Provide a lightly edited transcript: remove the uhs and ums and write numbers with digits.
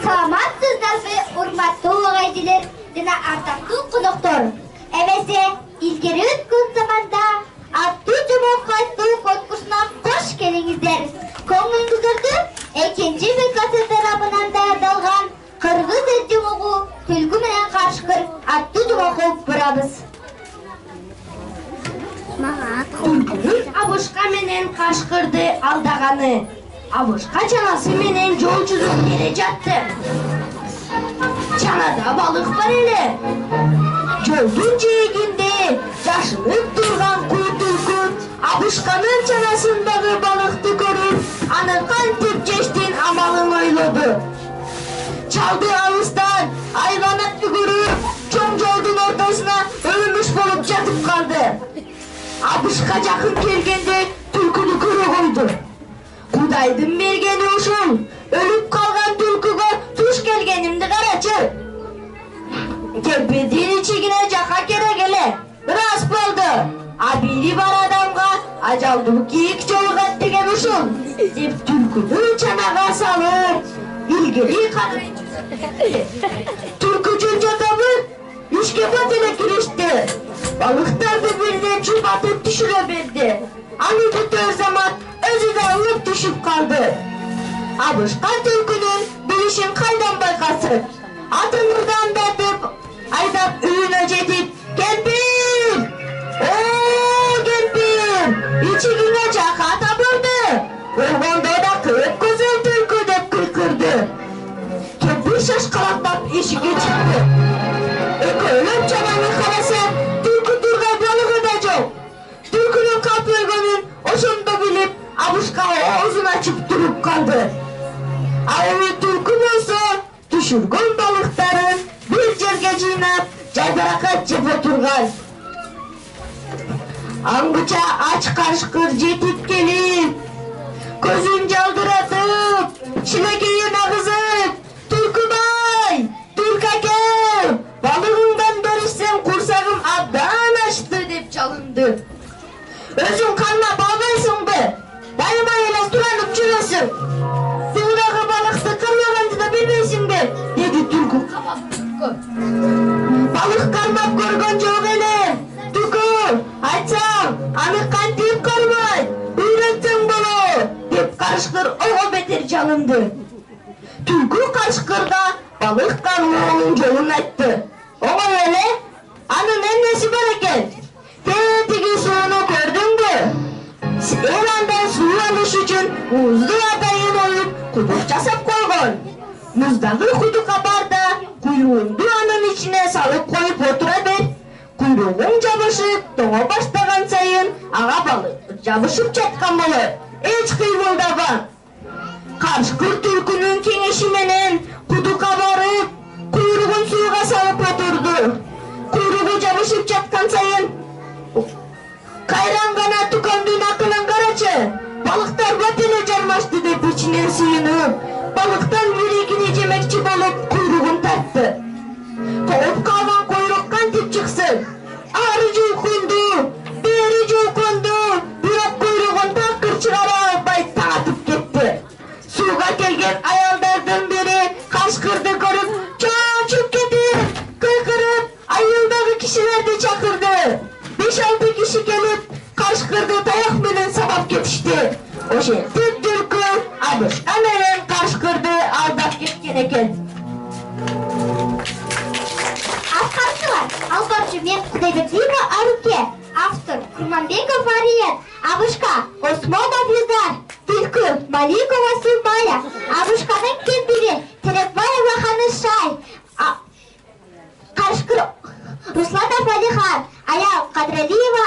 Саламатсыздарбы, урматтуу агайдилер жана ардактуу коноктор. Эбесе илгери өткөн заманда аттуу жомокко аттуу конкурсуна кош келиңиздер. Көңүлүңүздөрдү экинчи БКС тарабынан даярдалган кыргыз эл жомогу түлкү менен кашкыр аттуу жомокко бурабыз. Түлкүнүн абышка менен кашкырды алдаганы. Абышка чанасы менен жол жүзүп келе жатты. Чанада балык бар эле. Жолдун жээгинде жашынып турган куй түлкү абышканын чанасындагы балыкты көрүп, аны кантип жештин амалын ойлоду. Чалды алыстан айганат үгүрүп, чоң жолдун ортосуна өлмүш болуп жатып калды. Абышка жакын келгенде түлкүнү көрө койду. Кудайдын бергени ушул. Өлүп калган түлкүгө туш келгенимди карачы. Кепедин ичигине жака керек эле. Рас болду. Абири бар адамга ажалдуу кийик жолугат деген ушул. Деп түлкүнү чанага салып, илгери карай түлкү жөнжөтөбү ишке бат эле киришти. Балыктарды биринен чубатып түшүрө берди. Аны бүтөр замат өзү да ылып түшүп калды. Абышка түлкүнүн билишин кайдан байкасын? Атын ырдандатып, айдап үйүнө жетип, кемпир! О, кемпир! Ичигиңе жака табылды. Болгондо да кырк көзөл түлкү деп кыйкырды. Кемпир шашкалактап эшикке чыкты. Экөөлөп чананы караса, түлкү турган балыгы да жок. Түлкүнүн кап өлгөнүн ошондо билип, абышка оозун ачып туруп калды. Ал эми түлкү болсо түшүргөн балыктарын бир жерге жыйнап, жайбаракат жеп отурган. Аңгыча ач кашкыр жетип келип, көзүн жалдыратып, шилекейин агызып, "Түлкүбай, Түлкү аке, балыгыңдан беришсем курсагым абдан ачты" деп жалынды. Өзүң кармап албайсыңбы? Байымай эле суранып жүрөсүң. Суугу балыкты кармаганды да билбейсиңби? Деди түлкү кабак түлкү. Балык кармап көргөн жок эле. Түлкү, айтсаң, аны кантип кармай? Үйрөтсөң болот, деп кашкыр ого бетер жалынды. Түлкү кашкырга балык кармоонун жолун айтты. Оңой эле, анын эмнеси бар экен? Тетиги сууну көрдүңбү? Эл андан суу алыш үчүн музду атайын оюп, кудук жасап койгон. Муздагы кудукка бар да, куйругуңду анын ичине салып коюп отура бер. Куйругуң жабышып, тоңо баштаган сайын ага балык жабышып жаткан болот. Эч кыймылдаба. Кашкыр түлкүнүн кеңеши менен кудукка барып, куйругун сууга салып отурду. Куйругу жабышып жаткан сайын "Кайран гана тукамдын акылын карачы, балыктар бат эле жармашты" деп ичинен сүйүнүп, балыктан биригини жемекчи болуп куйругун тартты. Топ калган куйрук кантип чыксын? Ары жулкунду, бери жулкунду, бирок куйругун такыр чыгара албай таатып кетти. Сууга келген аялдардын бири кашкырды көрүп, чоочуп кетип, кыйкырып, айылдагы кишилерди чакырды. 5-6 киши келип, кашкырды таяк менен сабап кетишти. Ошентип түлкү абышка менен кашкырды алдап кеткен экен. Аткарчылар, албамчы мен Кудайбердиева Аруке, автор Курманбеков Ариет, абышка Осмон Абизар, түлкү Маликова Сулбая, абышканын кемпири Терекбаева Ханышай, кашкыр Руслан Афалихан, аял Кадралиева